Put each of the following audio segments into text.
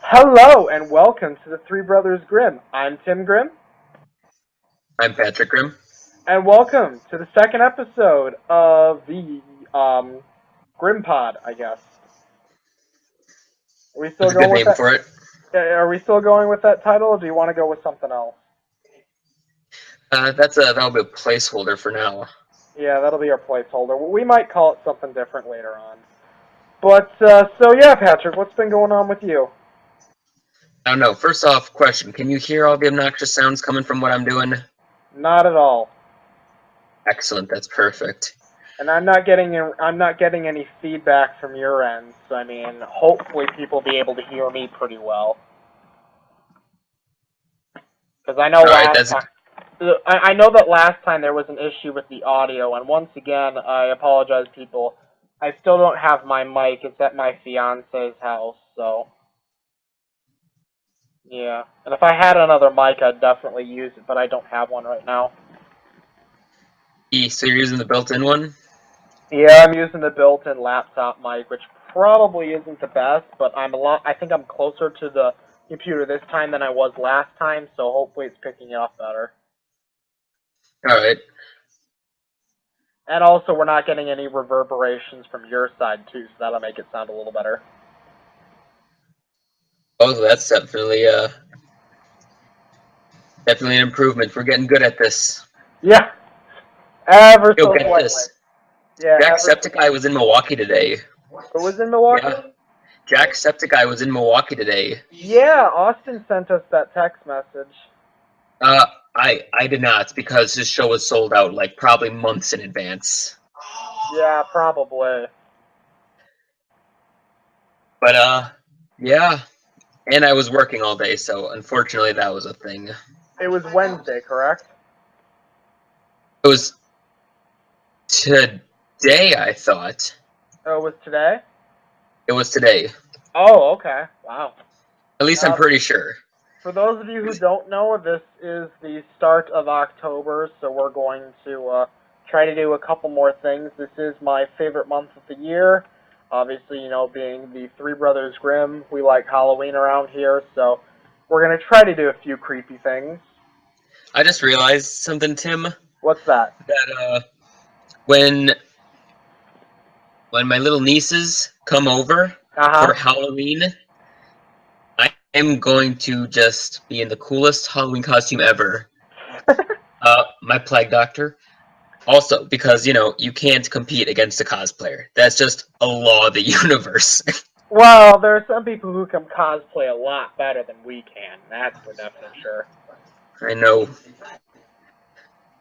Hello and welcome to the Three Brothers Grimm. I'm Tim Grimm, I'm Patrick Grimm. and welcome to the second episode of the GrimPod. I guess. Are we still That's a good going with name that? for it. Are we still going with that title, or do you want to go with something else? That'll be a placeholder for now. Yeah, that'll be our placeholder. We might call it something different later on. But so yeah, Patrick, what's been going on with you? I don't know. First off, question: can you hear all the obnoxious sounds coming from what I'm doing? Not at all. Excellent. That's perfect. And I'm not getting any feedback from your end. So I mean, hopefully people will be able to hear me pretty well. Because I know All right. last time, I know that last time there was an issue with the audio, and once again, I apologize, people. I still don't have my mic. It's at my fiance's house, so yeah. And if I had another mic, I'd definitely use it, but I don't have one right now. So you're using the built-in one? Yeah, I'm using the built-in laptop mic, which probably isn't the best, but I think I'm closer to the computer this time than I was last time, so hopefully it's picking it up better. All right. And also, we're not getting any reverberations from your side, too, so that'll make it sound a little better. Oh, that's definitely an improvement. We're getting good at this. Yeah, ever You'll so get slightly. this. Yeah, Jacksepticeye was in Milwaukee today. Who was in Milwaukee? Yeah. Jacksepticeye was in Milwaukee today. Yeah, Austin sent us that text message. Uh, I did not because his show was sold out like probably months in advance. Yeah, probably. But yeah. And I was working all day, so unfortunately that was a thing. It was Wednesday, correct? It was today, I thought. Oh, it was today? It was today. Oh, okay. Wow. At least I'm pretty sure. For those of you who don't know, this is the start of October, so we're going to try to do a couple more things. This is my favorite month of the year. Obviously, you know, being the Three Brothers Grimm, we like Halloween around here, so we're going to try to do a few creepy things. I just realized something, Tim. What's that? That when my little nieces come over for Halloween, I am going to just be in the coolest Halloween costume ever. My plague doctor. Also, because, you know, you can't compete against a cosplayer. That's just a law of the universe. Well, there are some people who can cosplay a lot better than we can. That's for definite sure. I know.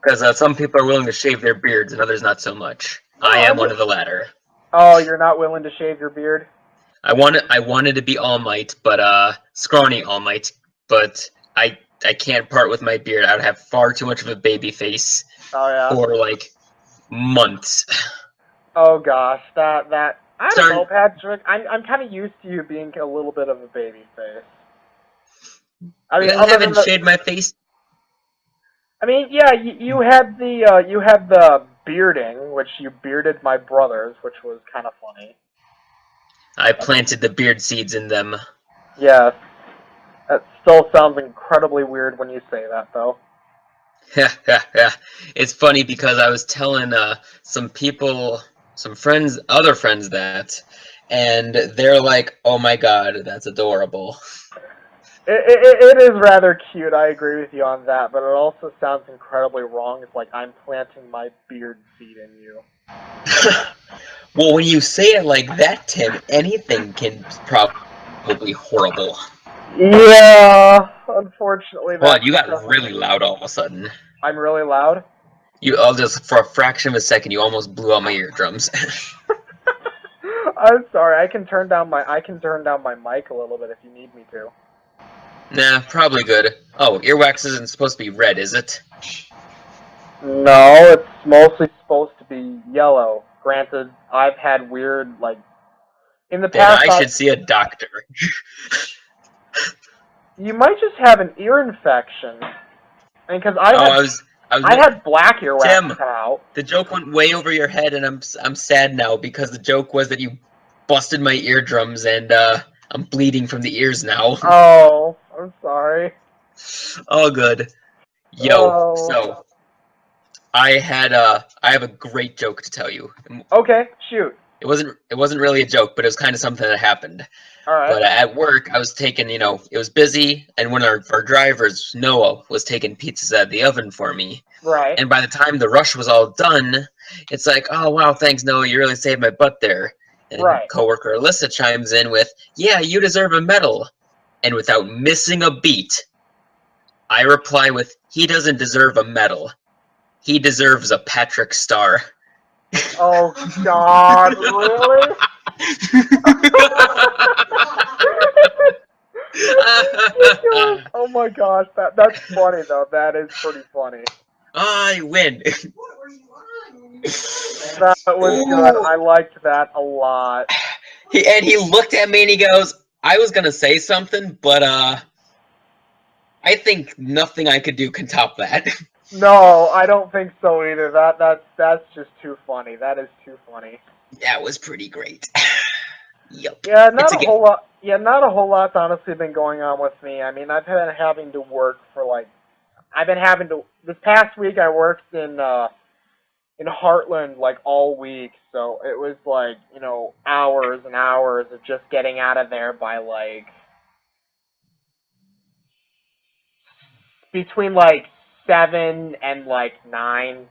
Because some people are willing to shave their beards and others not so much. I am one of the latter. Oh, you're not willing to shave your beard? I wanted to be All Might, but scrawny All Might, but I can't part with my beard. I would have far too much of a baby face for like months. Oh gosh, that I don't know, Patrick. I'm kind of used to you being a little bit of a baby face. I mean, I haven't shaved my face. I mean, yeah, you had the bearding, which you bearded my brothers, which was kind of funny. I planted the beard seeds in them. Yes. That still sounds incredibly weird when you say that, though. Yeah. It's funny because I was telling some people, other friends that, and they're like, "Oh my god, that's adorable." It is rather cute. I agree with you on that, but it also sounds incredibly wrong. It's like I'm planting my beard seed in you. Well, when you say it like that, Tim, anything can probably be horrible. Yeah, unfortunately. Well, you got really loud all of a sudden. I'm really loud? For a fraction of a second, you almost blew out my eardrums. I'm sorry. I can turn down my mic a little bit if you need me to. Nah, probably good. Oh, earwax isn't supposed to be red, is it? No, it's mostly supposed to be yellow. Granted, I've had weird, like, in the past... Then I should see a doctor. You might just have an ear infection. I mean, because I had black earwax Tim, come out. The joke went way over your head, and I'm sad now because the joke was that you busted my eardrums, and I'm bleeding from the ears now. Oh, I'm sorry. All good. Yo, Oh. so I have a great joke to tell you. Okay, shoot. It wasn't really a joke, but it was kind of something that happened. All right. But at work, I was taking, it was busy, and one of our drivers, Noah, was taking pizzas out of the oven for me. Right. And by the time the rush was all done, it's like, oh wow, thanks Noah, you really saved my butt there. And Right. coworker Alyssa chimes in with, yeah, you deserve a medal. And without missing a beat, I reply with, he doesn't deserve a medal. He deserves a Patrick Star. Oh God, really? That's ridiculous. Oh my gosh, that's funny though. That is pretty funny. I win. That was good. Ooh. I liked that a lot. He looked at me and he goes, I was gonna say something, but I think nothing I could do can top that. No, I don't think so either. That's just too funny. That is too funny. That was pretty great. Yep. Yeah, It's not a a whole lot. Yeah, not a whole lot's honestly been going on with me. I mean, I've been having to work for I've been having to. This past week, I worked in Heartland like all week, so it was like hours and hours of just getting out of there by like between like 7 and like 9.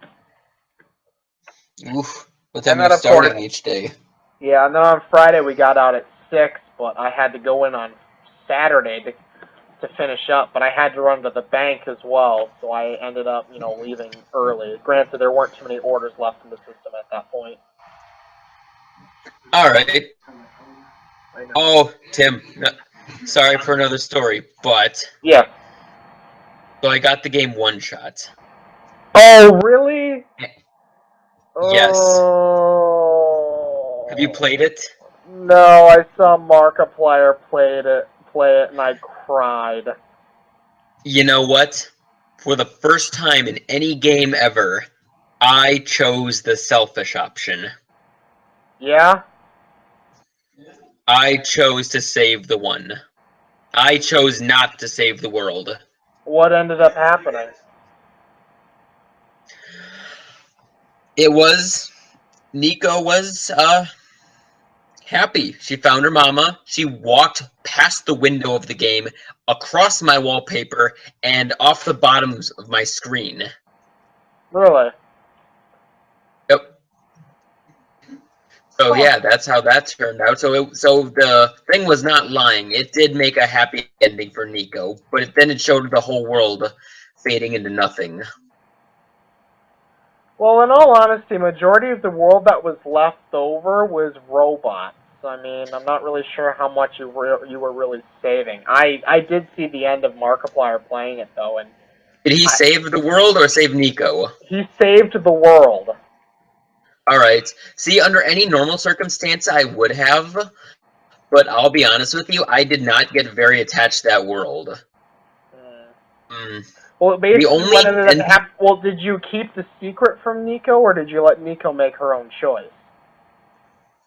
Oof. What time And are you then of course, starting each day? yeah, and then on Friday we got out at 6, but I had to go in on Saturday to finish up, but I had to run to the bank as well, so I ended up, leaving early. Granted, there weren't too many orders left in the system at that point. All right. Oh, Tim, sorry for another story, but Yeah. so I got the game one shot. Oh, really? Yes. Oh. Have you played it? No, I saw Markiplier play it, and I cried. You know what? For the first time in any game ever, I chose the selfish option. Yeah? I chose to save the one. I chose not to save the world. What ended up happening? It was Nico was happy. She found her mama. She walked past the window of the game, across my wallpaper, and off the bottoms of my screen. Really? Yep. So Huh. yeah, that's how that turned out. So the thing was not lying. It did make a happy ending for Nico, but then it showed the whole world fading into nothing. Well, in all honesty, majority of the world that was left over was robots. I mean, I'm not really sure how much you were really saving. I did see the end of Markiplier playing it though, and Did he save the world or save Nico? he saved the world. All right. See, under any normal circumstance, I would have, but I'll be honest with you, I did not get very attached to that world. Well, basically, what ended up NP happening. Well, did you keep the secret from Nico, or did you let Nico make her own choice?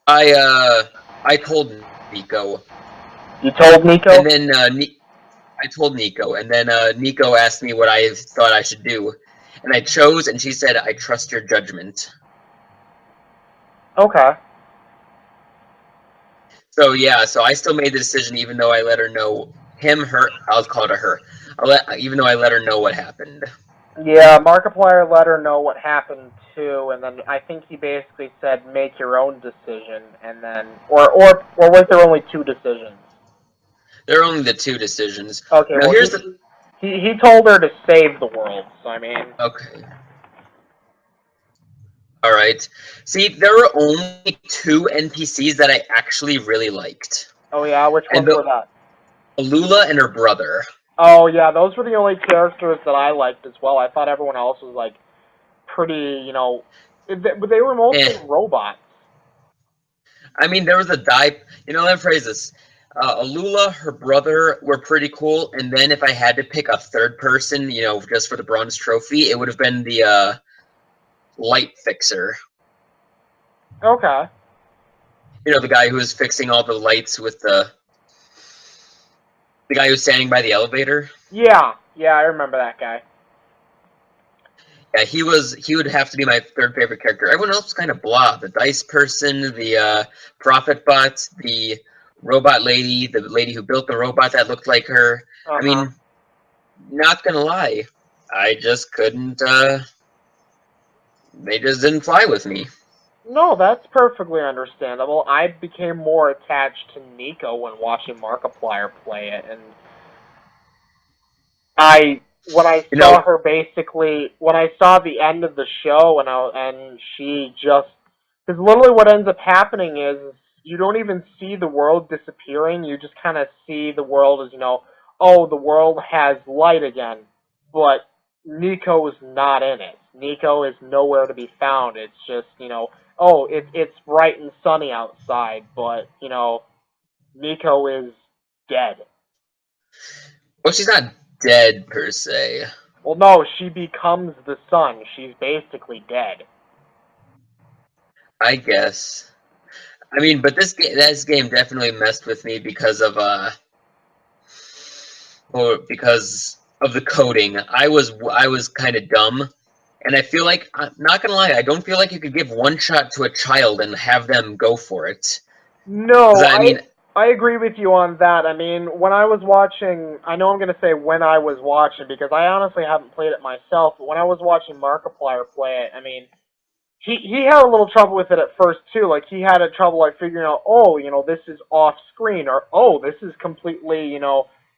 I told Nico. You told Nico? And then I told Nico, and then Nico asked me what I thought I should do, and I chose, and she said, "I trust your judgment." Okay. So yeah, so I still made the decision, even though I let her know her. I'll call it a her. Even though I let her know what happened. Yeah, Markiplier let her know what happened too, and then I think he basically said, "Make your own decision," and then, or was there only 2 decisions? There are only the 2 decisions. Okay, Now well, here's the. he told her to save the world. So I mean. Okay. All right. See, there were only 2 NPCs that I actually really liked. Oh yeah, which ones were that? Alula and her brother. Oh yeah, those were the only characters that I liked as well. I thought everyone else was like pretty, they were mostly robots. I mean, there was a let me phrase this. Alula, her brother were pretty cool, and then if I had to pick a third person, just for the bronze trophy, it would have been the light fixer. Okay. The guy who was fixing all the lights with the The guy who's standing by the elevator? Yeah, I remember that guy. Yeah, he would have to be my third favorite character. Everyone else was kind of blah. The dice person, the prophet bot, the robot lady, the lady who built the robot that looked like her. I mean, not gonna lie, I just couldn't, they just didn't fly with me. No, that's perfectly understandable. I became more attached to Nico when watching Markiplier play it, and when I saw her basically when I saw the end of the show and she just because literally what ends up happening is you don't even see the world disappearing. You just kind of see the world as oh, the world has light again, but Nico is not in it. Nico is nowhere to be found. It's just oh, it's bright and sunny outside, but Nico is dead. Well, she's not dead per se. Well, no, she becomes the sun. She's basically dead. I guess. I mean, but this game definitely messed with me because of the coding. I was kind of dumb, and I feel like, I'm not gonna lie, I don't feel like you could give one shot to a child and have them go for it. No, I mean, I agree with you on that. I mean, when I was watching, I know I'm going to say when I was watching because I honestly haven't played it myself, but when I was watching Markiplier play it, I mean, he had a little trouble with it at first too. Like he had a trouble like figuring out, oh, this is off screen, or oh, this is completely,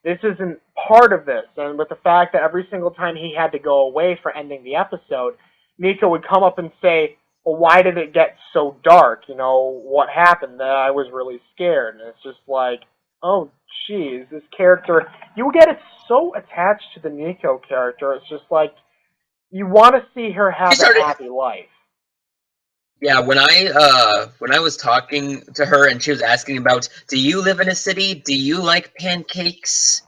this isn't part of this. And with the fact that every single time he had to go away for ending the episode, Nico would come up and say, well, why did it get so dark? What happened? I was really scared. And it's just like, oh, geez, this character, you get so attached to the Nico character. It's just like, you want to see her have a happy life. Yeah, when I was talking to her and she was asking about, do you live in a city? Do you like pancakes?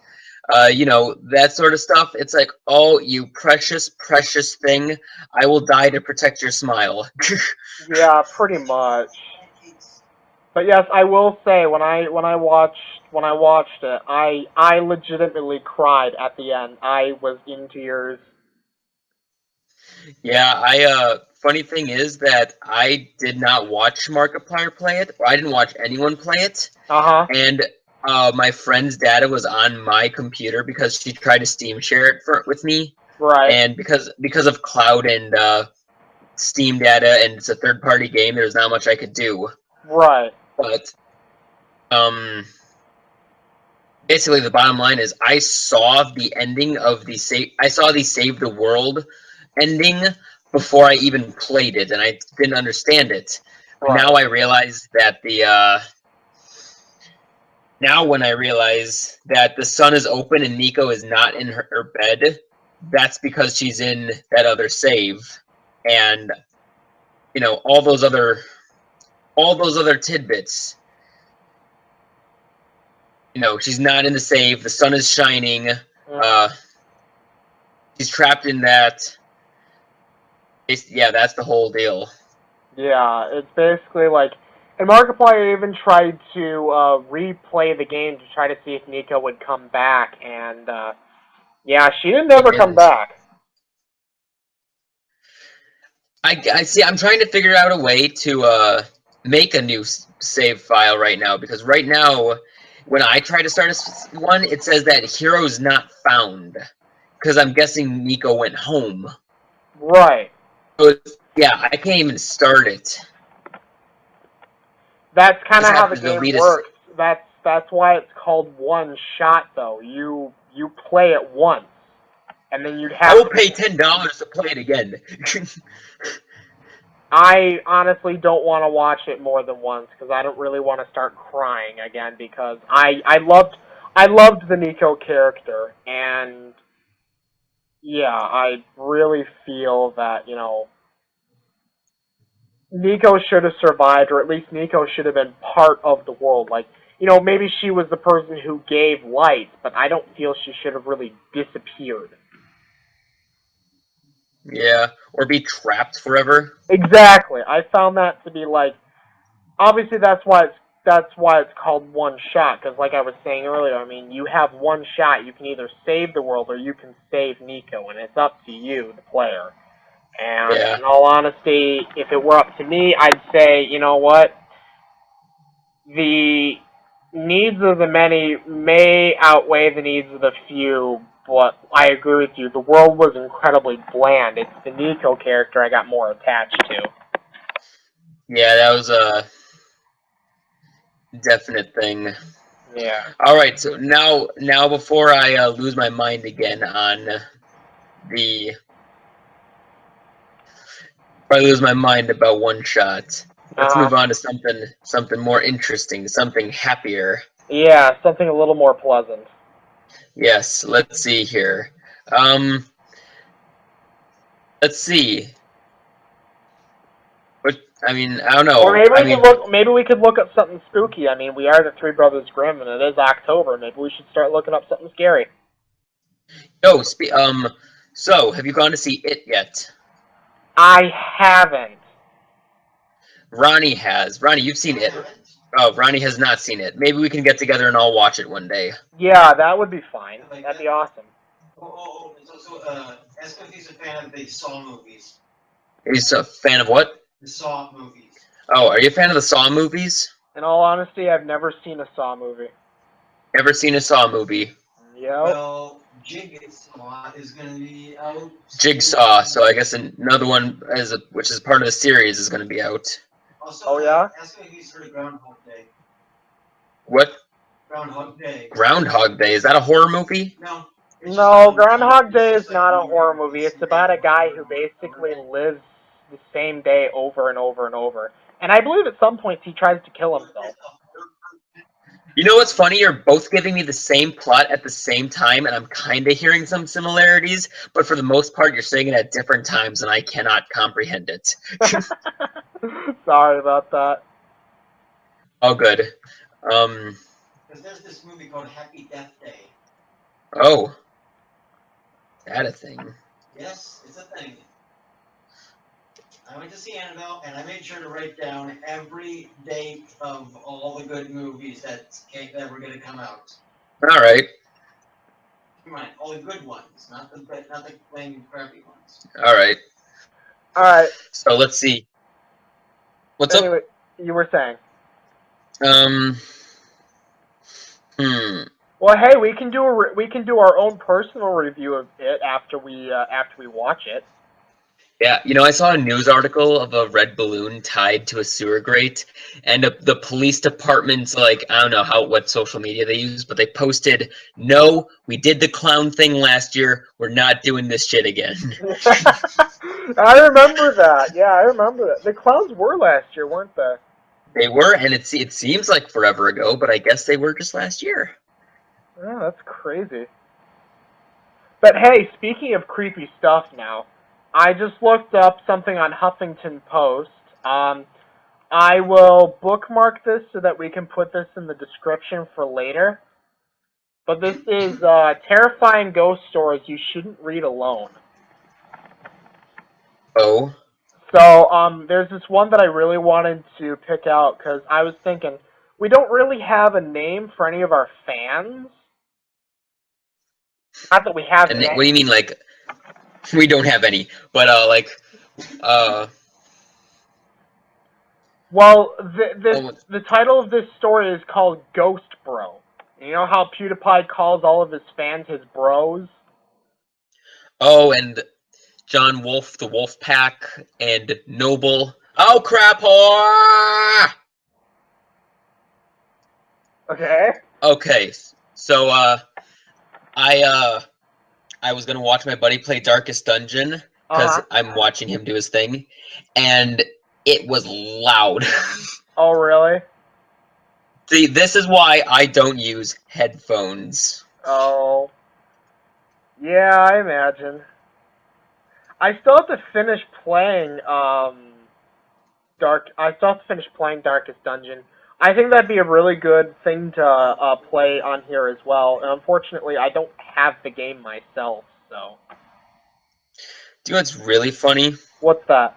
That sort of stuff. It's like, oh, you precious, precious thing. I will die to protect your smile. Yeah, pretty much. But yes, I will say when I watched it, I legitimately cried at the end. I was in tears. Yeah, funny thing is that I did not watch Markiplier play it, or I didn't watch anyone play it. And my friend's data was on my computer because she tried to Steam share it with me. Right. And because of cloud and Steam data, and it's a third-party game, there's not much I could do. Right. But basically, the bottom line is I saw the ending of I saw the Save the World ending before I even played it, and I didn't understand it. Right. Now I realize that now when I realize that the sun is open and Nico is not in her bed, that's because she's in that other save, and all those other tidbits. She's not in the save. The sun is shining. She's trapped in that. Yeah, that's the whole deal. Yeah, it's basically like, and Markiplier even tried to replay the game to try to see if Nico would come back, and yeah, she didn't ever come back. I see. I'm trying to figure out a way to make a new save file right now, because right now, when I try to start one, it says that hero's not found, because I'm guessing Nico went home. Right. So yeah, I can't even start it. That's kind of how the game works. That's why it's called one shot, though. You play it once, and then you'd have. I will pay $10 to play it again. I honestly don't want to watch it more than once because I don't really want to start crying again because I loved the Nico character, and yeah, I really feel that Nico should have survived, or at least Nico should have been part of the world. Like, maybe she was the person who gave light, but I don't feel she should have really disappeared. Yeah, or be trapped forever. Exactly. I found that to be like, obviously that's why it's that's why it's called one shot, because like I was saying earlier, I mean, you have one shot. You can either save the world or you can save Nico, and it's up to you, the player. And Yeah. in all honesty, if it were up to me, I'd say, you know what? The needs of the many may outweigh the needs of the few, but I agree with you. The world was incredibly bland. It's the Nico character I got more attached to. Yeah, that was a definite thing. Yeah. All right, so now before I lose my mind again on the, or I lose my mind about one shot, let's Uh-huh. move on to something more interesting, something happier. Yeah, something a little more pleasant. Yes, let's see here. Um, let's see. But I mean, I don't Or know. maybe I we could mean, look. Maybe we could look up something spooky. I mean, we are the Three Brothers Grimm, and it is October. Maybe we should start looking up something scary. yo, so have you gone to see it yet? I haven't. Ronnie has. Ronnie, you've seen it. Oh, Ronnie has not seen it. Maybe we can get together and all watch it one day. Yeah, that would be fine. That'd be awesome. Ask if he's a fan of the Saw movies. He's a fan of what? The Saw movies. Oh, are you a fan of the Saw movies? In all honesty, I've never seen a Saw movie. Ever seen a Saw movie? Yep. Well, Jigsaw is going to be out. Jigsaw, so I guess another one which is part of the series is going to be out. Also, Oh, yeah? ask him if he's heard of Groundhog Day. What? Groundhog Day. Groundhog Day, is that a horror movie? No. No, Groundhog Day is not a horror movie. It's about a guy who basically lives the same day over and over and over. And I believe at some points he tries to kill himself. You know what's funny? You're both giving me the same plot at the same time, and I'm kind of hearing some similarities, but for the most part, you're saying it at different times, and I cannot comprehend it. Sorry about that. Oh, good. Because there's this movie called Happy Death Day. Oh. Is that a thing? Yes, it's a thing. I went to see Annabelle, and I made sure to write down every date of all the good movies that were going to come out. All right. Come on, all the good ones, not the lame, crappy ones. All right. All right. So let's see. What's anyway, you were saying. up? Well, hey, we can do our own personal review of it after we watch it. Yeah, you know, I saw a news article of a red balloon tied to a sewer grate, and the police department's like, I don't know what social media they use, but they posted, "No, we did the clown thing last year. We're not doing this shit again." I remember that. Yeah, I remember that. The clowns were last year, weren't they? They were, and it seems like forever ago, but I guess they were just last year. Oh, that's crazy. But hey, speaking of creepy stuff now, I just looked up something on Huffington Post. I will bookmark this so that we can put this in the description for later. But this is terrifying ghost stories you shouldn't read alone. Oh. So there's this one that I really wanted to pick out because I was thinking we don't really have a name for any of our fans. Not that we have any. What do you mean, like, we don't have any? But Well, the title of this story is called Ghost Bro. You know how PewDiePie calls all of his fans his bros? Oh, and John Wolf, the Wolf Pack, and Noble. Oh, crap! Okay. Okay, so I was gonna watch my buddy play Darkest Dungeon because I'm watching him do his thing, and it was loud. Oh, really? See, this is why I don't use headphones. Oh. Yeah, I imagine. I still have to finish playing Darkest Dungeon. I think that'd be a really good thing to play on here as well. And unfortunately, I don't have the game myself, so. Do you know what's really funny? What's that?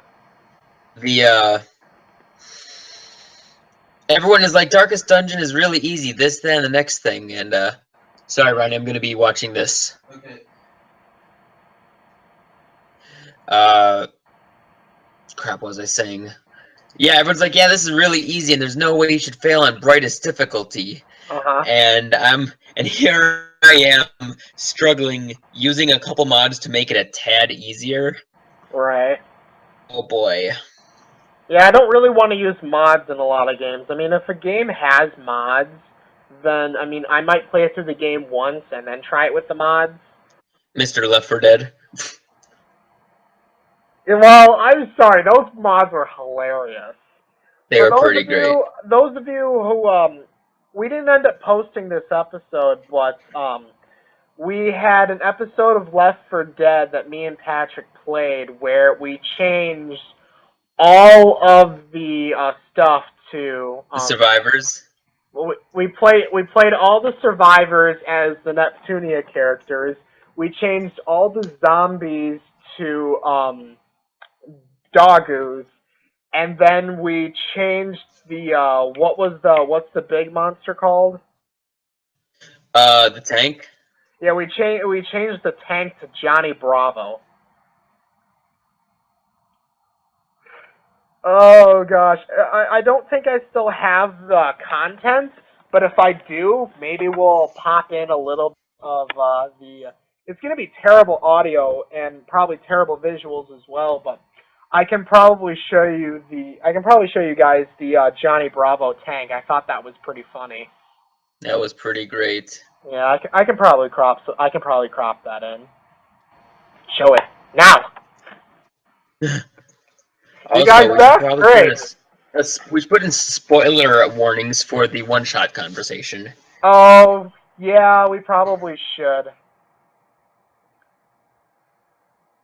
everyone is like, Darkest Dungeon is really easy, this, then, the next thing, and, sorry, Ronnie, I'm gonna be watching this. Okay. Crap, what was I saying? Yeah, everyone's like, yeah, this is really easy, and there's no way you should fail on brightest difficulty. And here I am struggling, using a couple mods to make it a tad easier. Right. Oh boy. Yeah, I don't really want to use mods in a lot of games. I mean, if a game has mods, then, I mean, I might play it through the game once and then try it with the mods. Mr. Left 4 Dead. Yeah, well, I'm sorry, those mods were hilarious. They were pretty great. Those of you who, we didn't end up posting this episode, but, we had an episode of Left 4 Dead that me and Patrick played where we changed all of the stuff to The survivors. We played all the survivors as the Neptunia characters. We changed all the zombies to doggoos, and then we changed the what's the big monster called? The tank. Yeah, we changed the tank to Johnny Bravo. Oh gosh, I don't think I still have the content, but if I do, maybe we'll pop in a little of the. It's gonna be terrible audio and probably terrible visuals as well, but I can probably show you guys the Johnny Bravo tank. I thought that was pretty funny. That was pretty great. Yeah, I can probably crop that in. Show it now. You guys there? Great. We should put in spoiler warnings for the one-shot conversation. Oh, yeah, we probably should.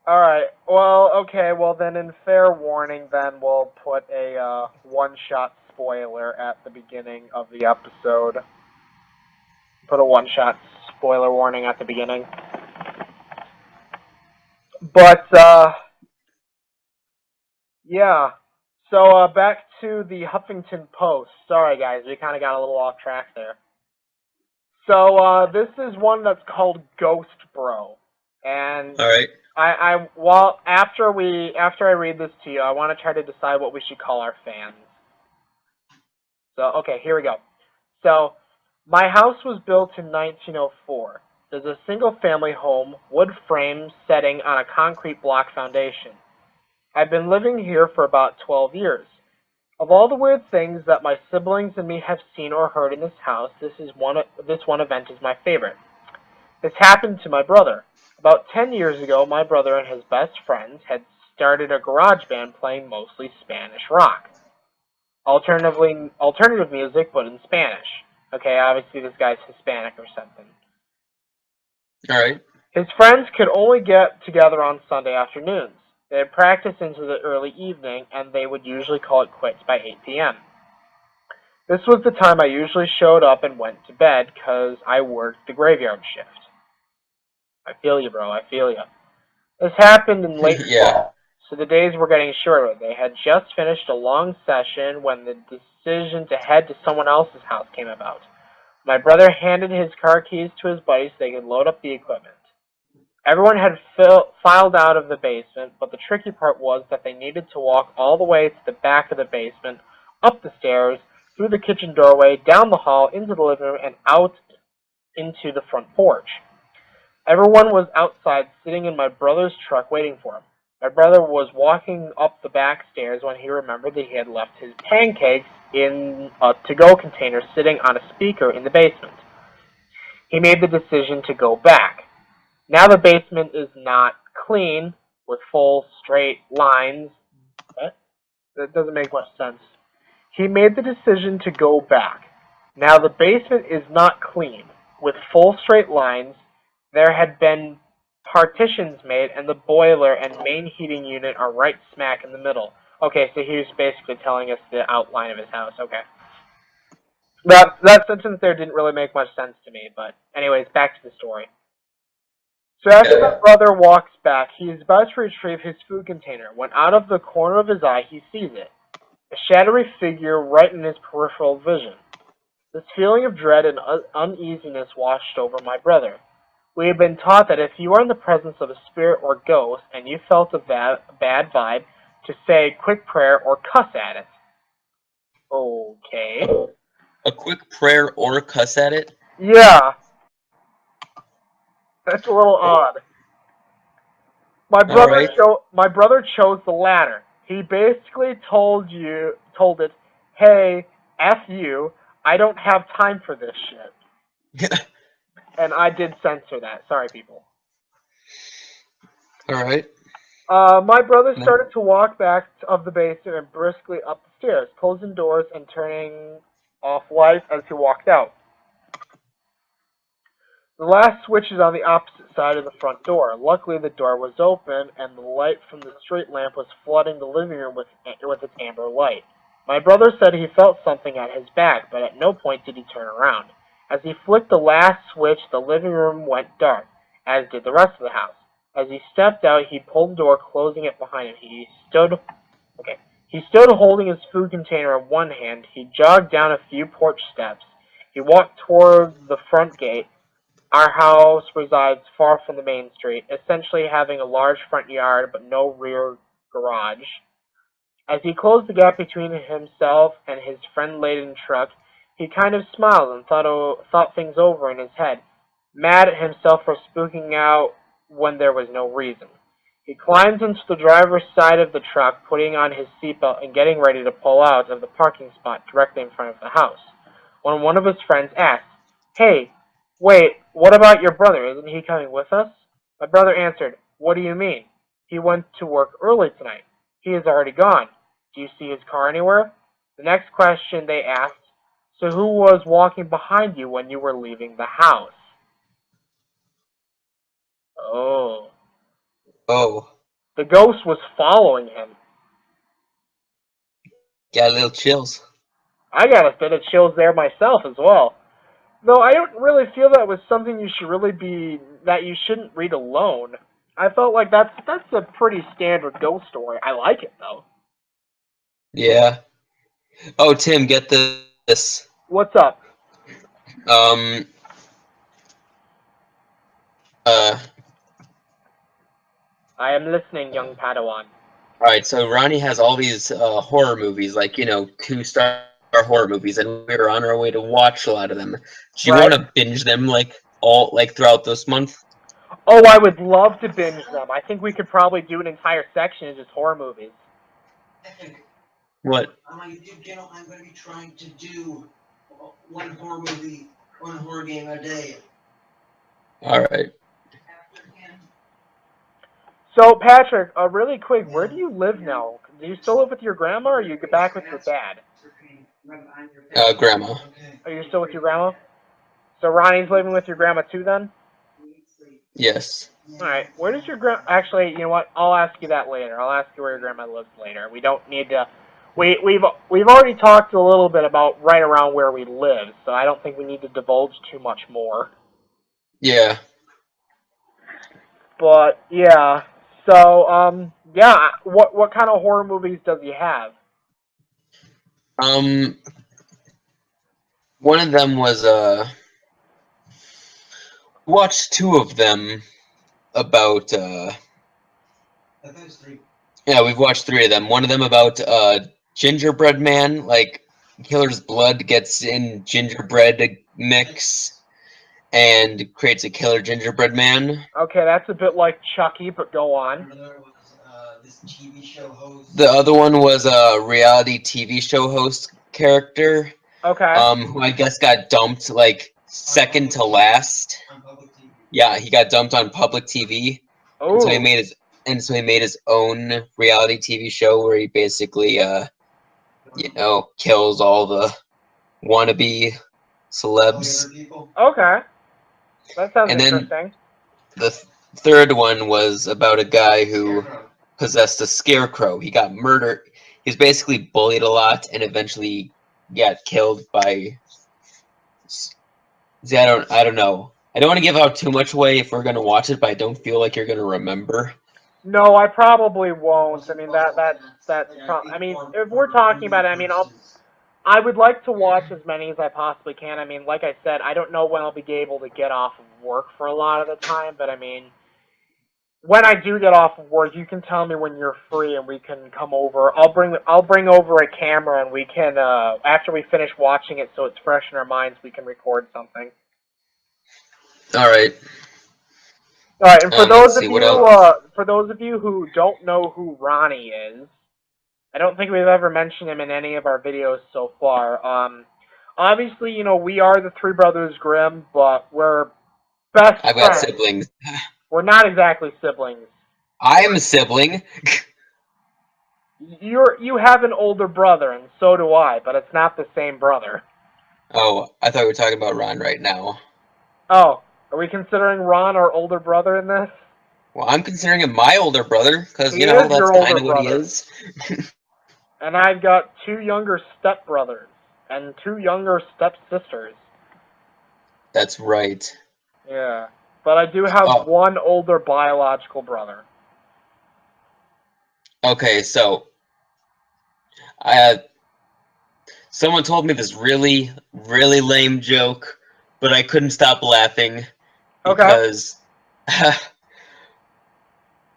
Alright, well, okay, well then in fair warning then we'll put a one-shot spoiler at the beginning of the episode. Put a one-shot spoiler warning at the beginning. But, yeah. So, back to the Huffington Post. Sorry guys, we kind of got a little off track there. So, this is one that's called Ghost Bro. And alright. After I read this to you, I want to try to decide what we should call our fans. So, okay, here we go. So, my house was built in 1904. There's a single-family home, wood frame setting on a concrete block foundation. I've been living here for about 12 years. Of all the weird things that my siblings and me have seen or heard in this house, this one event is my favorite. This happened to my brother. About 10 years ago, my brother and his best friends had started a garage band playing mostly Spanish rock. Alternative music, but in Spanish. Okay, obviously this guy's Hispanic or something. Alright. His friends could only get together on Sunday afternoons. They had practice into the early evening, and they would usually call it quits by 8 p.m. This was the time I usually showed up and went to bed, because I worked the graveyard shift. I feel you, bro. I feel you. This happened in late fall, so the days were getting shorter. They had just finished a long session when the decision to head to someone else's house came about. My brother handed his car keys to his buddy so they could load up the equipment. Everyone had filed out of the basement, but the tricky part was that they needed to walk all the way to the back of the basement, up the stairs, through the kitchen doorway, down the hall, into the living room, and out into the front porch. Everyone was outside, sitting in my brother's truck waiting for him. My brother was walking up the back stairs when he remembered that he had left his pancakes in a to-go container sitting on a speaker in the basement. He made the decision to go back. Now the basement is not clean, with full, straight lines. What? That doesn't make much sense. He made the decision to go back. Now the basement is not clean, with full, straight lines. There had been partitions made, and the boiler and main heating unit are right smack in the middle. Okay, so he was basically telling us the outline of his house. Okay. That sentence there didn't really make much sense to me, but anyways, back to the story. So after my brother walks back, he is about to retrieve his food container, when out of the corner of his eye he sees it. a shadowy figure right in his peripheral vision. This feeling of dread and uneasiness washed over my brother. We had been taught that if you are in the presence of a spirit or ghost and you felt a bad vibe, to say a quick prayer or cuss at it. Okay. A quick prayer or cuss at it? Yeah, that's a little odd. Alright. My brother chose the latter. He basically told it, "Hey, F you, I don't have time for this shit." And I did censor that. Sorry, people. Alright. My brother started to walk back of the basement and briskly up the stairs, closing doors and turning off lights as he walked out. The last switch is on the opposite side of the front door. Luckily, the door was open, and the light from the street lamp was flooding the living room with its amber light. My brother said he felt something at his back, but at no point did he turn around. As he flicked the last switch, the living room went dark, as did the rest of the house. As he stepped out, he pulled the door, closing it behind him. He stood holding his food container in one hand. He jogged down a few porch steps. He walked toward the front gate. Our house resides far from the main street, essentially having a large front yard but no rear garage. As he closed the gap between himself and his friend-laden truck, he kind of smiled and thought things over in his head, mad at himself for spooking out when there was no reason. He climbed into the driver's side of the truck, putting on his seatbelt and getting ready to pull out of the parking spot directly in front of the house, when one of his friends asked, "Hey, wait, what about your brother? Isn't he coming with us?" My brother answered, "What do you mean? He went to work early tonight. He is already gone. Do you see his car anywhere?" The next question they asked, "So who was walking behind you when you were leaving the house?" Oh. Oh. The ghost was following him. Got a little chills. I got a bit of chills there myself as well. Though I don't really feel that was something that you shouldn't read alone. I felt like that's a pretty standard ghost story. I like it though. Yeah. Oh, Tim, get this. What's up? Um, uh, I am listening, young Padawan. Alright, so Ronnie has all these horror movies, like, 2-star horror movies, and we're on our way to watch a lot of them. Do you Right? want to binge them, throughout this month? Oh, I would love to binge them. I think we could probably do an entire section of just horror movies. What? On my YouTube channel, I'm going to be trying to do one horror movie, one horror game a day. Alright. So, Patrick, really quick, where do you live now? Do you still live with your grandma, or you get back with your dad? Grandma. Are you still with your grandma? So Ronnie's living with your grandma too, then? Yes. Alright, where does your grandma... Actually, you know what? I'll ask you that later. I'll ask you where your grandma lives later. We don't need to... We've already talked a little bit about right around where we live, so I don't think we need to divulge too much more. Yeah. But, yeah. So, yeah, what kind of horror movies does he have? One of them was, watched two of them about, yeah, we've watched three of them. One of them about, gingerbread man, like, killer's blood gets in gingerbread mix and creates a killer gingerbread man. Okay, that's a bit like Chucky, but go on. This TV show host. The other one was a reality TV show host character. Okay. Who I guess got dumped like second to last. On public TV. Yeah, he got dumped on public TV. Oh. And so he made his own reality TV show where he basically kills all the wannabe celebs. Okay. That sounds And then interesting. the third one was about a guy who possessed a scarecrow. He got murdered. He was basically bullied a lot and eventually got killed by... See, I don't know. I don't want to give out too much away if we're going to watch it, but I don't feel like you're going to remember. No, I probably won't. I mean I mean, if we're talking about it, I mean, I would like to watch as many as I possibly can. I mean, like I said, I don't know when I'll be able to get off of work for a lot of the time, but I mean, when I do get off of work, you can tell me when you're free and we can come over. I'll bring over a camera and we can after we finish watching it so it's fresh in our minds, we can record something. All right. All right, and for those of you who don't know who Ronnie is, I don't think we've ever mentioned him in any of our videos so far. Obviously, you know, we are the Three Brothers Grimm, but we're best friends. I've got siblings. We're not exactly siblings. I am a sibling. You have an older brother, and so do I, but it's not the same brother. Oh, I thought we were talking about Ron right now. Oh, are we considering Ron our older brother in this? Well, I'm considering him my older brother, because, you He know, is that's your kind of older what he brother. is. And I've got 2 younger stepbrothers and 2 younger stepsisters. That's right. Yeah. But I do have 1 older biological brother. Okay, so someone told me this really, really lame joke, but I couldn't stop laughing because. Okay.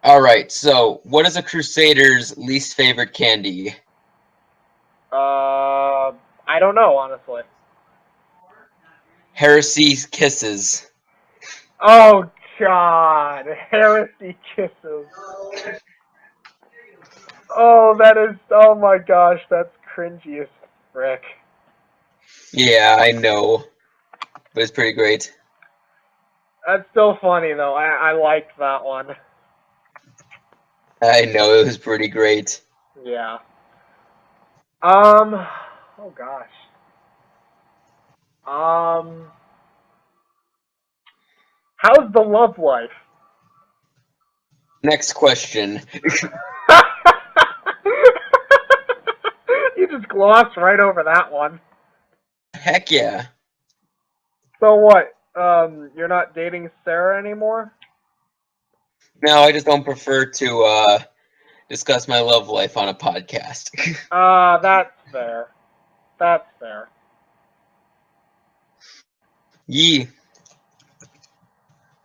All right, so what is a Crusader's least favorite candy? I don't know, honestly. Heresy Kisses. Oh, God. Heresy Kisses. Oh, oh my gosh, that's cringy as frick. Yeah, I know. But it's pretty great. That's still funny, though. I liked that one. I know, it was pretty great. Yeah. Oh gosh. How's the love life? Next question. You just glossed right over that one. Heck yeah. So what? You're not dating Sarah anymore? No, I just don't prefer to discuss my love life on a podcast. That's fair. That's fair. Yee.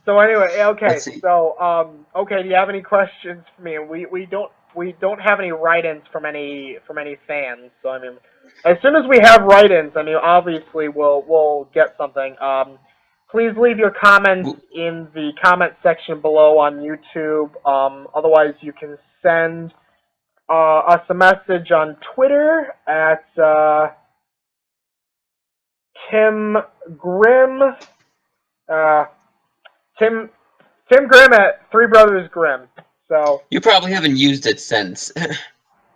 So anyway, okay. So okay. Do you have any questions for me? We don't have any write-ins from any fans. So I mean, as soon as we have write-ins, I mean, obviously we'll get something. Please leave your comments in the comment section below on YouTube. Otherwise, you can send us a message on Twitter at Tim Grimm. Tim Grimm at Three Brothers Grimm. So you probably haven't used it since.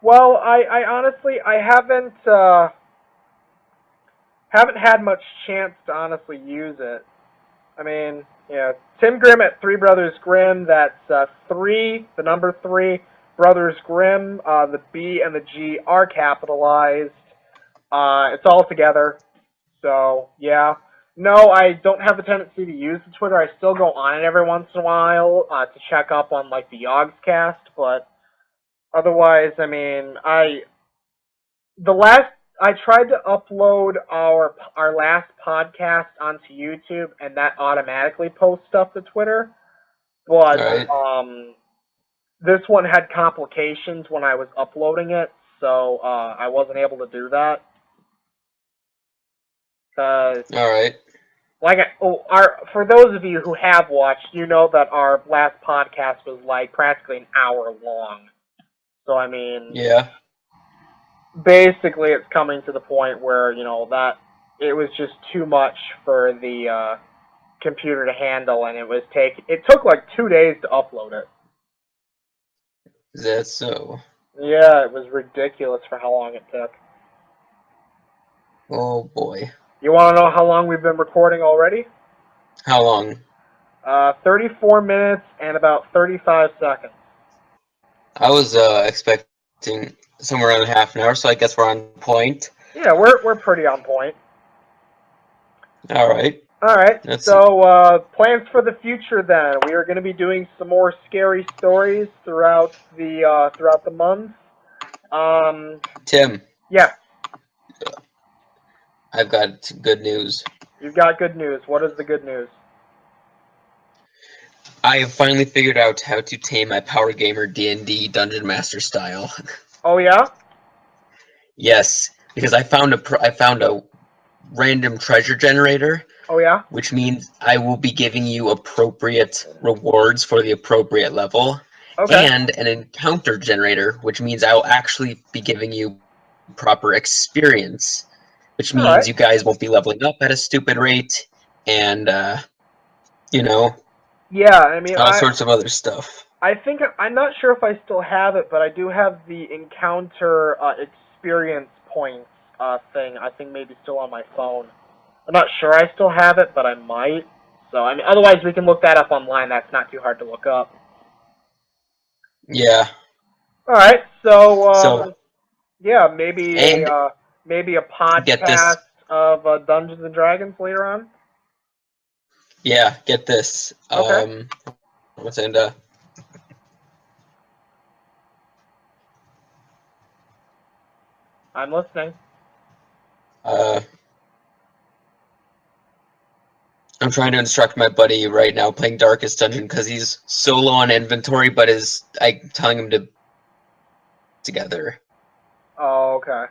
Well, I honestly I haven't had much chance to honestly use it. I mean, yeah, Tim Grimm at Three Brothers Grimm. That's 3, the number 3, Brothers Grimm. The B and the G are capitalized. It's all together. So yeah. No, I don't have a tendency to use the Twitter. I still go on it every once in a while to check up on like the Yogscast, but otherwise, I mean, I tried to upload our last podcast onto YouTube, and that automatically posts stuff to Twitter. But this one had complications when I was uploading it, so I wasn't able to do that. All right. For those of you who have watched, you know that our last podcast was like practically an hour long. So I mean, yeah. Basically, it's coming to the point where that it was just too much for the computer to handle, and it took like 2 days to upload it. Is that so? Yeah, it was ridiculous for how long it took. Oh boy. You want to know how long we've been recording already? How long? 34 minutes and about 35 seconds. I was expecting somewhere around half an hour, so I guess we're on point. Yeah, we're pretty on point. All right. Alright, Let's so plans for the future then. We are going to be doing some more scary stories throughout the month. Tim, Yeah, I've got good news. you've got good news. What is the good news? I have finally figured out how to tame my Power Gamer D&D Dungeon Master style. Oh yeah? Yes, because I found a random treasure generator, Oh yeah? which means I will be giving you appropriate rewards for the appropriate level, Okay. and an encounter generator, which means I will actually be giving you proper experience, which means Alright. you guys won't be leveling up at a stupid rate, and you know, Yeah, I mean, all sorts of other stuff. I think I'm not sure if I still have it, but I do have the encounter experience points thing. I think maybe still on my phone. I'm not sure I still have it, but I might. So I mean, otherwise we can look that up online. That's not too hard to look up. Yeah. All right, so So, yeah, maybe and a get this. podcast of Dungeons and Dragons later on. Yeah, get this. Okay, What's and I'm listening. uh, I'm trying to instruct my buddy right now playing Darkest Dungeon because he's so low on inventory, but I'm telling him to together. Oh, okay.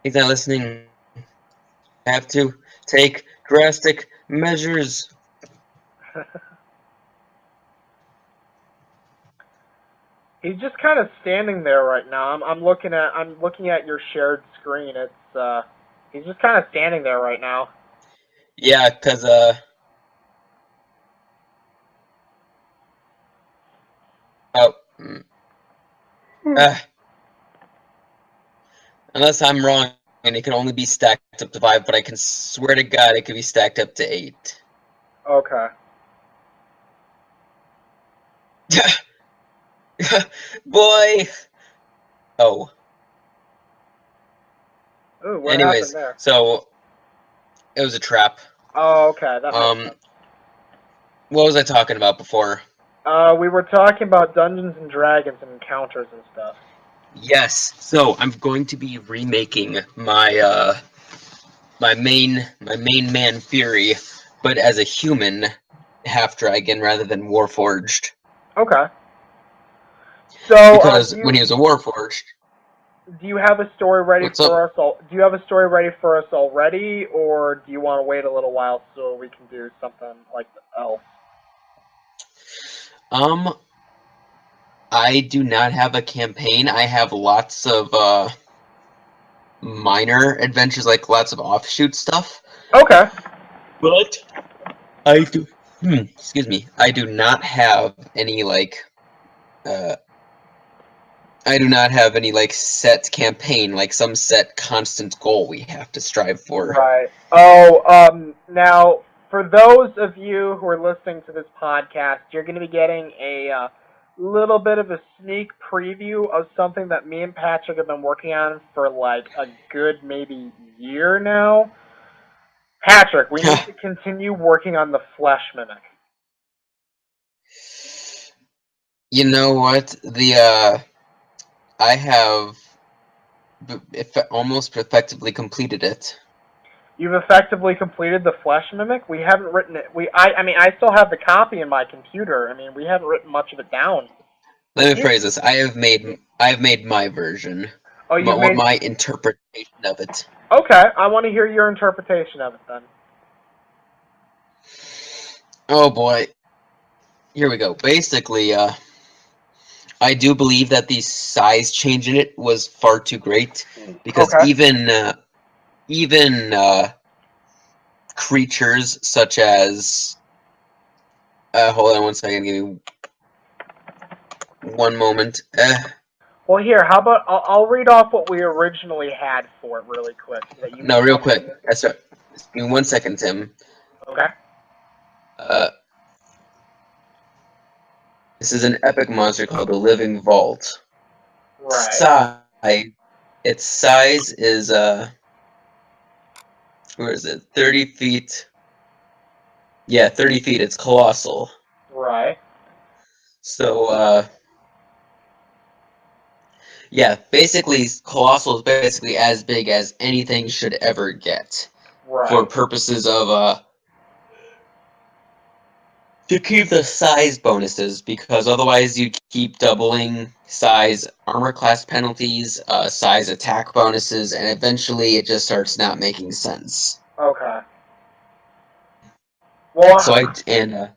He's not listening. I have to take drastic measures. He's just kind of standing there right now. I'm looking at your shared screen. It's he's just kind of standing there right now. Yeah, because oh, uh, unless I'm wrong, and it can only be stacked up to 5, but I can swear to God it could be stacked up to 8. Okay. Boy. Oh. Ooh, what happened Anyways, there? so it was a trap. Oh, okay, that makes sense. What was I talking about before? We were talking about Dungeons and Dragons and encounters and stuff. Yes. So I'm going to be remaking my my main man Fury, but as a human half dragon rather than warforged. Okay. So, Because when he was a warforged, do you have a story ready what's for up? us? Do you have a story ready for us already, or do you want to wait a little while so we can do something like else? I do not have a campaign. I have lots of minor adventures, like lots of offshoot stuff. Okay. But I do. Excuse me. I do not have any I do not have any set campaign, like some set constant goal we have to strive for. Right. Oh, now for those of you who are listening to this podcast, you're going to be getting a little bit of a sneak preview of something that me and Patrick have been working on for like a good maybe year now. Patrick, we need to continue working on the flesh mimic. You know what? I have almost effectively completed it. You've effectively completed the flesh mimic. We haven't written it. I mean, I still have the copy in my computer. I mean, we haven't written much of it down. Let me phrase this. I have made my version. Oh, you've made. My interpretation of it. Okay, I want to hear your interpretation of it then. Oh boy. Here we go. Basically, I do believe that the size change in it was far too great because Okay. even creatures such as hold on one second, give me one moment. Well, here, how about I'll read off what we originally had for it really quick. So that you No, real quick. Give me 1 second, Tim. Okay. This is an epic monster called the Living Vault. Right. Its size is where is it? 30 feet. Yeah, 30 feet. It's colossal. Right. So, yeah, basically, colossal is basically as big as anything should ever get. Right. For purposes of, to keep the size bonuses, because otherwise you keep doubling size armor class penalties, size attack bonuses, and eventually it just starts not making sense. Okay. Well, So okay.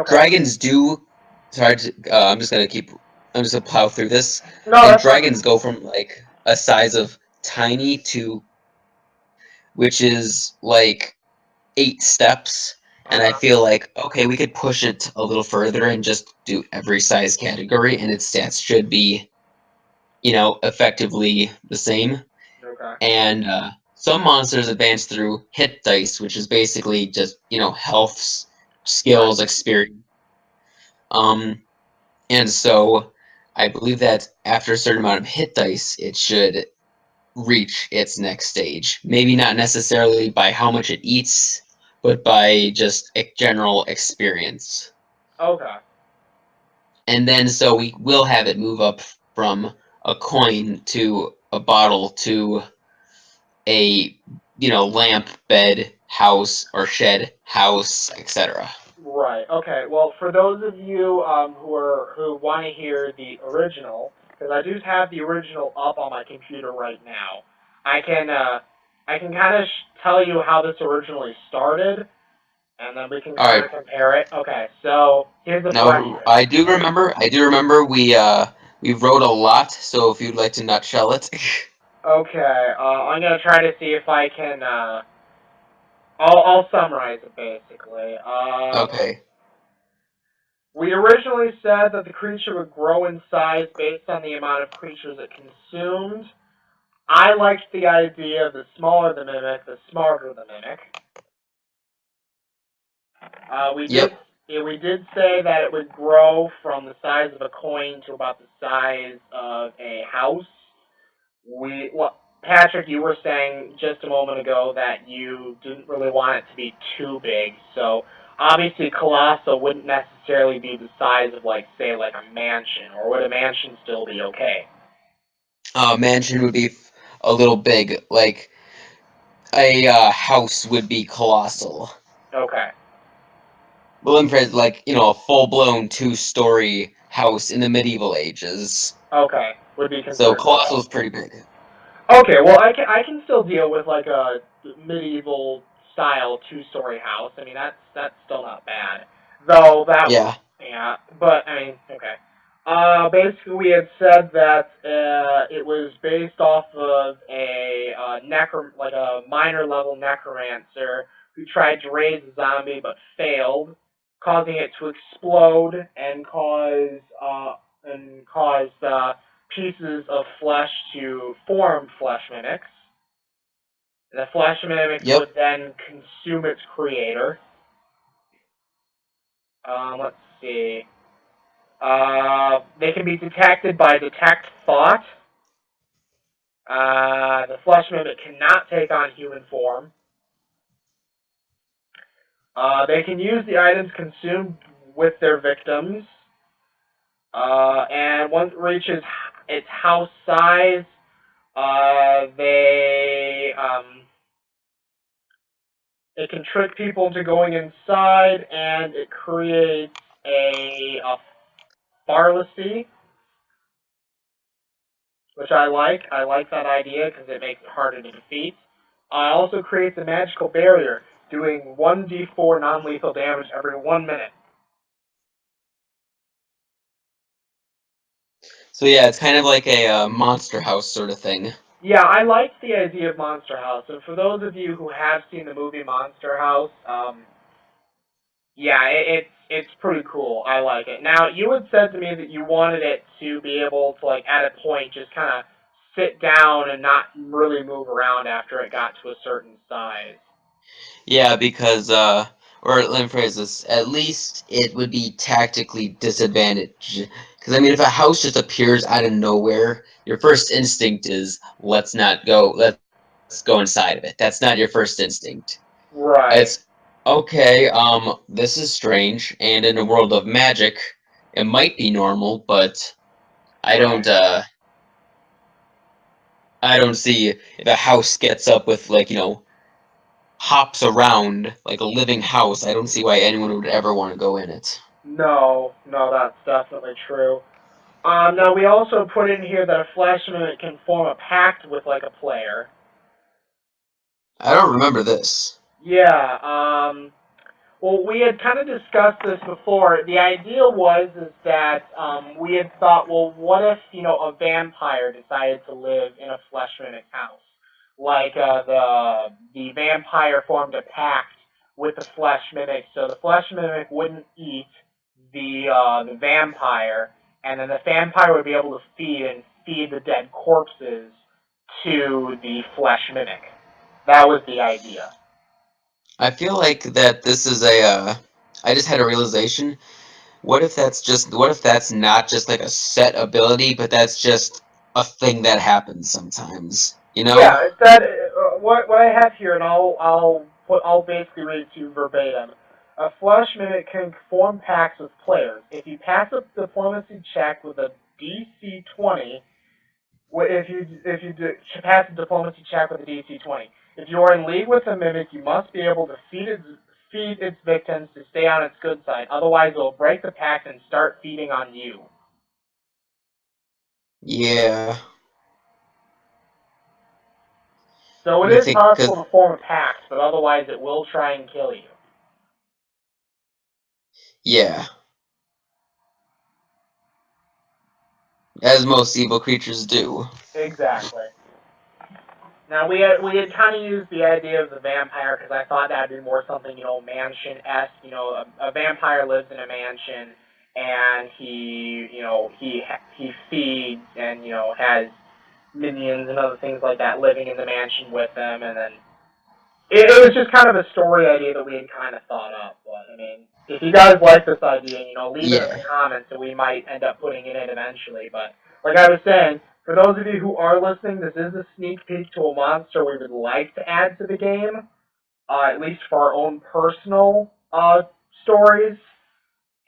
dragons do. Sorry, I'm just gonna plow through this. No, And that's fine. dragons go from like a size of tiny to, which is like 8 steps. And I feel like, okay, we could push it a little further and just do every size category, and its stats should be, effectively the same. Okay. And some monsters advance through hit dice, which is basically just, health, skills, experience. And so I believe that after a certain amount of hit dice, it should reach its next stage. Maybe not necessarily by how much it eats, but by just a general experience. Okay. And then so we will have it move up from a coin to a bottle to a, lamp, bed, house, or shed, house, etc. Right. Okay. Well, for those of you who want to hear the original, because I do have the original up on my computer right now, I can kind of tell you how this originally started, and then we can All kind right. of compare it. Okay. So here's the Now premise. I do remember we wrote a lot. So if you'd like to nutshell it. Okay. I'm gonna try to see if I can. I'll summarize it basically. Okay. We originally said that the creature would grow in size based on the amount of creatures it consumed. I liked the idea of the smaller the mimic, the smarter the mimic. We did Yep. we did say that it would grow from the size of a coin to about the size of a house. Patrick, you were saying just a moment ago that you didn't really want it to be too big, so obviously Colossal wouldn't necessarily be the size of, like, say, like a mansion, or would a mansion still be okay? Mansion would be a little big. Like a house would be colossal. Okay. Well, like a full-blown 2-story house in the medieval ages. Okay. Would be So considered colossal is pretty big. Okay, well, I can still deal with like a medieval style 2-story house. I mean, that's still not bad. Though Yeah. yeah, but I mean, okay. Basically, we had said that it was based off of a like a minor level necromancer who tried to raise a zombie but failed, causing it to explode and cause pieces of flesh to form flesh mimics. The flesh mimics Yep. would then consume its creator. Let's see. They can be detected by detect thought. The flesh mimic cannot take on human form. They can use the items consumed with their victims. And once it reaches its house size, they it can trick people into going inside, and it creates a pharmacy, which I like. I like that idea because it makes it harder to defeat. It also creates a magical barrier, doing 1d4 non-lethal damage every 1 minute. So yeah, it's kind of like a monster house sort of thing. Yeah, I like the idea of Monster House, and for those of you who have seen the movie Monster House, yeah, it's pretty cool. I like it. Now, you had said to me that you wanted it to be able to, like, at a point, just kind of sit down and not really move around after it got to a certain size. Yeah, because or let me phrase this. At least it would be tactically disadvantaged. Because I mean, if a house just appears out of nowhere, your first instinct is let's not go. Let's go inside of it. That's not your first instinct. Right. It's okay. This is strange, and in a world of magic, it might be normal, but I don't. I don't see if a house gets up with hops around like a living house. I don't see why anyone would ever want to go in it. No, that's definitely true. Now we also put in here that a flesh mimic can form a pact with like a player. I don't remember this. Yeah, well, we had kind of discussed this before. The idea is that we had thought, well, what if a vampire decided to live in a flesh mimic house? Like the vampire formed a pact with the flesh mimic, so the flesh mimic wouldn't eat the vampire, and then the vampire would be able to feed the dead corpses to the flesh mimic. That was the idea. I feel like that this is I just had a realization. What if that's not just like a set ability, but that's just a thing that happens sometimes? You know? Yeah, that what I have here, and I'll basically read it to you verbatim. A flesh mimic can form pacts with players. If you pass a diplomacy check with a DC 20, pass a diplomacy check with a DC 20, if you are in league with a mimic, you must be able to feed its victims to stay on its good side. Otherwise, it will break the pact and start feeding on you. Yeah. So it Let me is think, possible 'cause to form a pact, but otherwise it will try and kill you. yeah, as most evil creatures do. Exactly. Now we had kind of used the idea of the vampire because I thought that'd be more something mansion-esque. A vampire lives in a mansion and he feeds and has minions and other things like that living in the mansion with him, and then it was just kind of a story idea that we had kind of thought up. But I mean, if you guys like this idea, leave it in the Yeah. comments, and we might end up putting it in eventually. But like I was saying, for those of you who are listening, this is a sneak peek to a monster we would like to add to the game, at least for our own personal stories.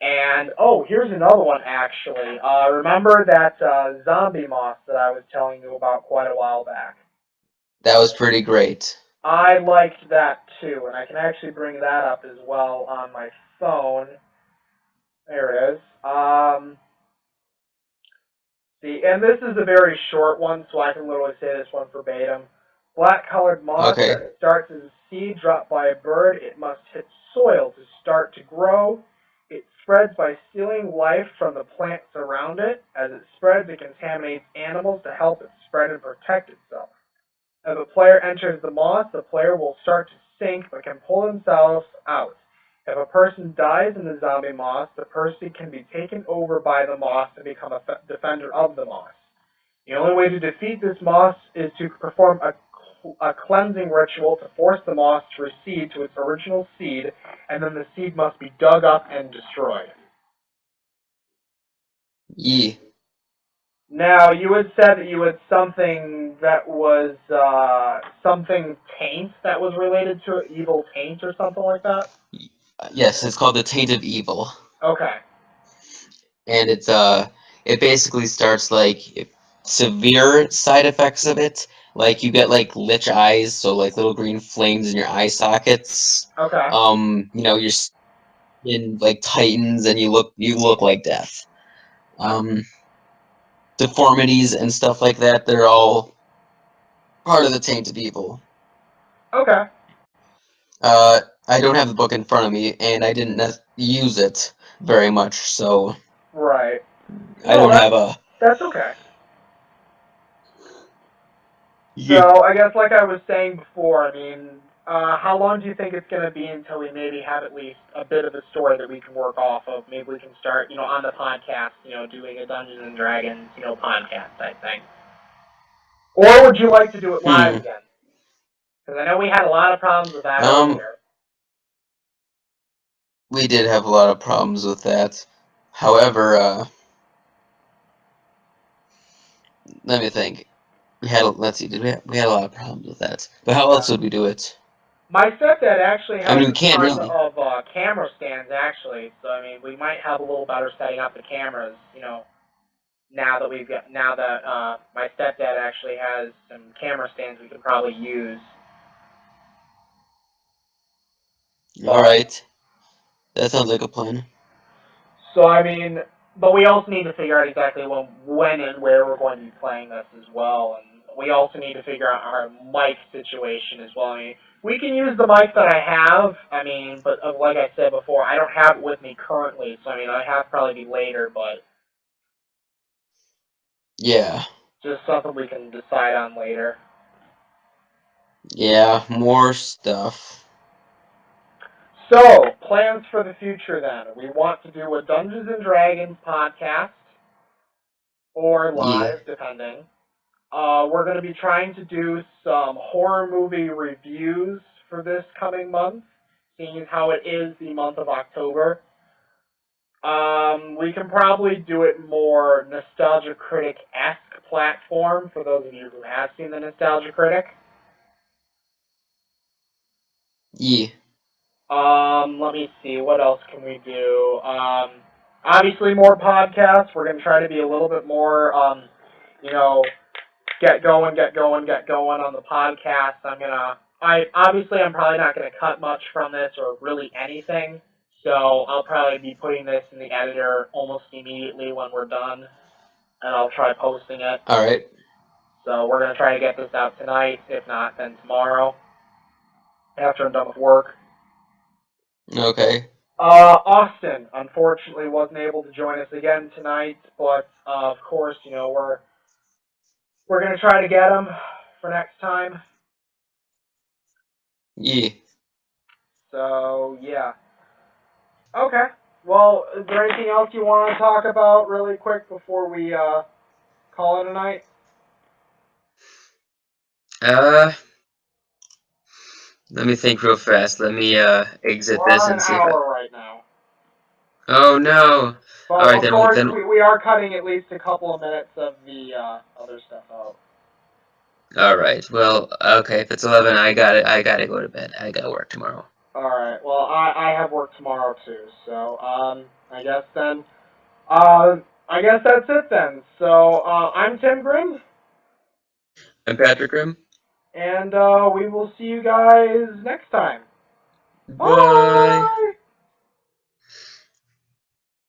And here's another one actually. Remember that zombie moth that I was telling you about quite a while back? That was pretty great. I liked that too, and I can actually bring that up as well on my phone. There it is. See, and this is a very short one, so I can literally say this one verbatim. Black-colored moss Okay. that starts as a seed dropped by a bird. It must hit soil to start to grow. It spreads by stealing life from the plants around it. As it spreads, it contaminates animals to help it spread and protect itself. As a player enters the moss, the player will start to sink but can pull themselves out. If a person dies in the zombie moss, the person can be taken over by the moss and become a defender of the moss. The only way to defeat this moss is to perform a cleansing ritual to force the moss to recede to its original seed, and then the seed must be dug up and destroyed. Yeah. Now, you had said that you had something that was, something taint that was related to it, evil taint or something like that? Yes, it's called the Taint of Evil. Okay. And it basically starts severe side effects of it. Like you get lich eyes, so like little green flames in your eye sockets. Okay. Your skin tightens and you look like death. Deformities and stuff like that, they're all part of the Taint of Evil. Okay. I don't have the book in front of me, and I didn't use it very much, so Right. I don't have a. That's okay. Yeah. So, I guess like I was saying before, I mean, how long do you think it's going to be until we maybe have at least a bit of a story that we can work off of? Maybe we can start, on the podcast, doing a Dungeons and Dragons, podcast type thing. Or would you like to do it live again? Because I know we had a lot of problems with that earlier. We did have a lot of problems with that. However, let me think. let's see, we had a lot of problems with that. But how else would we do it? My stepdad actually has we a can't ton really. of camera stands, actually. So, I mean, we might have a little better setting up the cameras, now that my stepdad actually has some camera stands we could probably use. Alright. That sounds like a plan. So, I mean, but we also need to figure out exactly when and where we're going to be playing this as well. And we also need to figure out our mic situation as well. I mean, we can use the mic that I have. I mean, but like I said before, I don't have it with me currently. So, I mean, I have to probably be later, but yeah. Just something we can decide on later. Yeah, more stuff. So, plans for the future then. We want to do a Dungeons and Dragons podcast or live, depending. We're going to be trying to do some horror movie reviews for this coming month, seeing as how it is the month of October. We can probably do it more Nostalgia Critic-esque platform for those of you who have seen the Nostalgia Critic. Yeah. Let me see, what else can we do? Obviously more podcasts. We're going to try to be a little bit more, get going on the podcast. I'm probably not going to cut much from this or really anything. So I'll probably be putting this in the editor almost immediately when we're done. And I'll try posting it. Alright. So we're going to try to get this out tonight. If not, then tomorrow. After I'm done with work. Okay. Austin, unfortunately, wasn't able to join us again tonight, but of course, we're gonna try to get him for next time. Yeah. So yeah. Okay. Well, is there anything else you want to talk about really quick before we call it a night? Let me think real fast. Let me exit We're this on an and see if I. hour right now. Oh no! But All right, of course, we are cutting at least a couple of minutes of the other stuff out. All right. Well, okay. If it's 11, I got it. I gotta go to bed. I gotta work tomorrow. All right. Well, I have work tomorrow too, so I guess that's it then. So I'm Tim Grim, I'm Patrick Grimm. and we will see you guys next time. Bye. Bye.